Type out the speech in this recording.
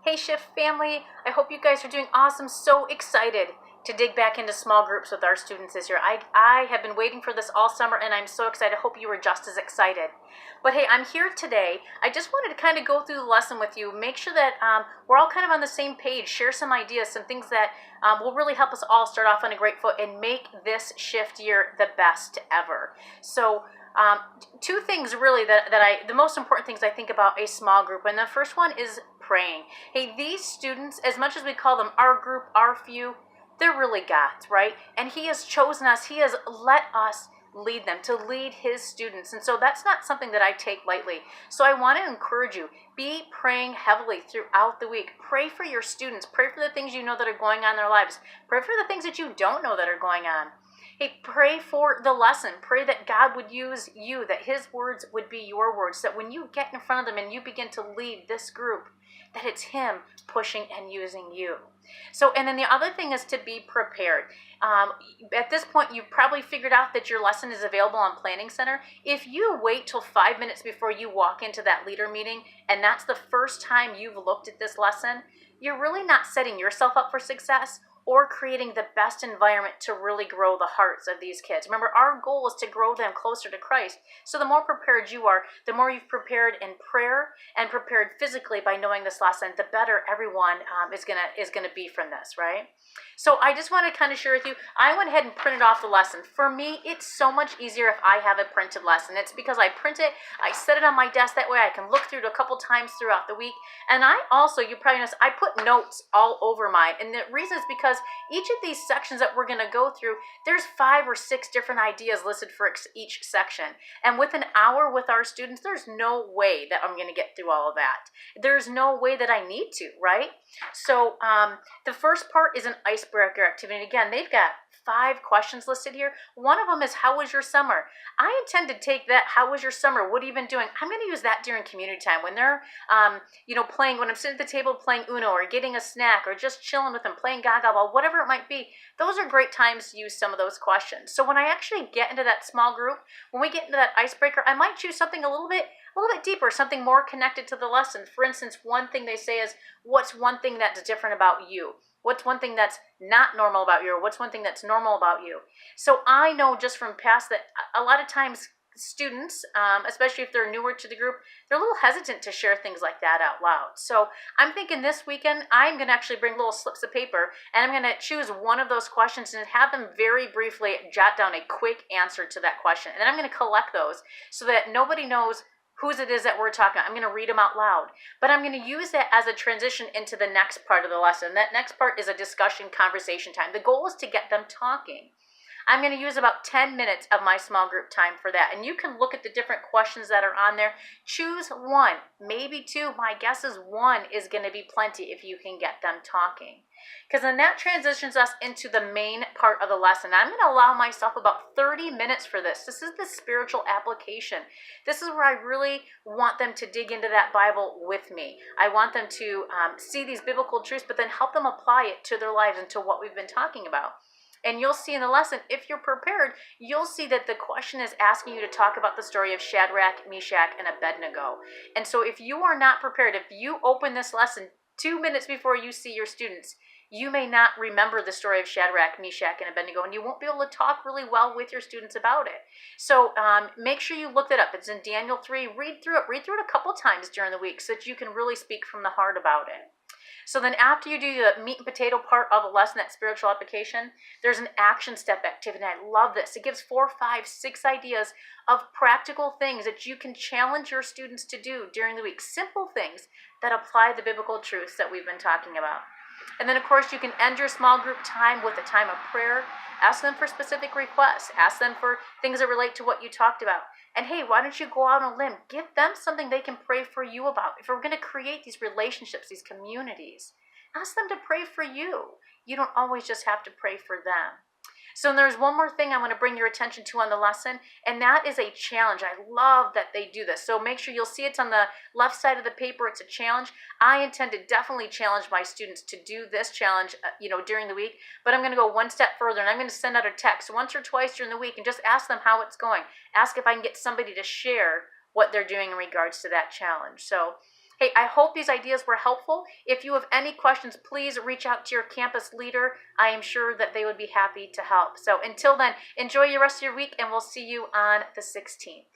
Hey Shift family, I hope you guys are doing awesome. So excited to dig back into small groups with our students this year. I have been waiting for this all summer and I'm so excited. I hope you were just as excited. But hey, I'm here today. I just wanted to kind of go through the lesson with you, make sure that we're all kind of on the same page, share some ideas, some things that will really help us all start off on a great foot and make this shift year the best ever. So two things really the most important things I think about a small group, and the first one is praying. Hey, these students, as much as we call them our group, our few, they're really God's, right? And He has chosen us, He has let us lead them, to lead His students. And so that's not something that I take lightly. So I want to encourage you, be praying heavily throughout the week. Pray for your students, pray for the things you know that are going on in their lives, pray for the things that you don't know that are going on. Hey, pray for the lesson. Pray that God would use you, that His words would be your words, that when you get in front of them and you begin to lead this group, that it's Him pushing and using you. So, and then the other thing is to be prepared. At this point, you've probably figured out that your lesson is available on Planning Center. If you wait till 5 minutes before you walk into that leader meeting, and that's the first time you've looked at this lesson, you're really not setting yourself up for success or creating the best environment to really grow the hearts of these kids. Remember, our goal is to grow them closer to Christ. So the more prepared you are, the more you've prepared in prayer and prepared physically by knowing this lesson, the better everyone is gonna be from this, right? So I just want to kind of share with you, I went ahead and printed off the lesson. For me, it's so much easier if I have a printed lesson. It's because I print it, I set it on my desk, that way I can look through it a couple times throughout the week. And I also, you probably noticed, I put notes all over mine. And the reason is because each of these sections that we're going to go through, there's 5 or 6 different ideas listed for each section. And with an hour with our students, there's no way that I'm going to get through all of that. There's no way that I need to, right? So the first part is an icebreaker activity. And again, they've got 5 questions listed here. One of them is, how was your summer? I intend to take that, how was your summer? What have you been doing? I'm going to use that during community time when they're, playing, when I'm sitting at the table playing Uno or getting a snack or just chilling with them, playing Gaga Ball, whatever it might be. Those are great times to use some of those questions. So when I actually get into that small group, when we get into that icebreaker, I might choose something a little bit deeper, something more connected to the lesson. For instance, one thing they say is, what's one thing that's different about you? What's one thing that's not normal about you? Or what's one thing that's normal about you? So I know just from past that a lot of times students, especially if they're newer to the group, they're a little hesitant to share things like that out loud. So I'm thinking this weekend, I'm going to actually bring little slips of paper and I'm going to choose one of those questions and have them very briefly jot down a quick answer to that question. And then I'm going to collect those so that nobody knows whose it is that we're talking about. I'm going to read them out loud, but I'm going to use that as a transition into the next part of the lesson. That next part is a discussion, conversation time. The goal is to get them talking. I'm going to use about 10 minutes of my small group time for that. And you can look at the different questions that are on there. Choose one, maybe 2. My guess is 1 is going to be plenty if you can get them talking. Because then that transitions us into the main part of the lesson. I'm going to allow myself about 30 minutes for this. This is the spiritual application. This is where I really want them to dig into that Bible with me. I want them to see these biblical truths, but then help them apply it to their lives and to what we've been talking about. And you'll see in the lesson, if you're prepared, you'll see that the question is asking you to talk about the story of Shadrach, Meshach, and Abednego. And so if you are not prepared, if you open this lesson 2 minutes before you see your students, you may not remember the story of Shadrach, Meshach, and Abednego, and you won't be able to talk really well with your students about it. So make sure you look it up. It's in Daniel 3. Read through it a couple times during the week so that you can really speak from the heart about it. So then after you do the meat and potato part of the lesson, that spiritual application, there's an action step activity. I love this. It gives 4, 5, 6 ideas of practical things that you can challenge your students to do during the week. Simple things that apply the biblical truths that we've been talking about. And then, of course, you can end your small group time with a time of prayer. Ask them for specific requests. Ask them for things that relate to what you talked about. And hey, why don't you go out on a limb? Give them something they can pray for you about. If we're going to create these relationships, these communities, ask them to pray for you. You don't always just have to pray for them. So there's one more thing I want to bring your attention to on the lesson, and that is a challenge. I love that they do this. So make sure you'll see it's on the left side of the paper. It's a challenge. I intend to definitely challenge my students to do this challenge, during the week, but I'm going to go one step further, and I'm going to send out a text once or twice during the week and just ask them how it's going. Ask if I can get somebody to share what they're doing in regards to that challenge. So Hey, I hope these ideas were helpful. If you have any questions, please reach out to your campus leader. I am sure that they would be happy to help. So until then, enjoy the rest of your week, and we'll see you on the 16th.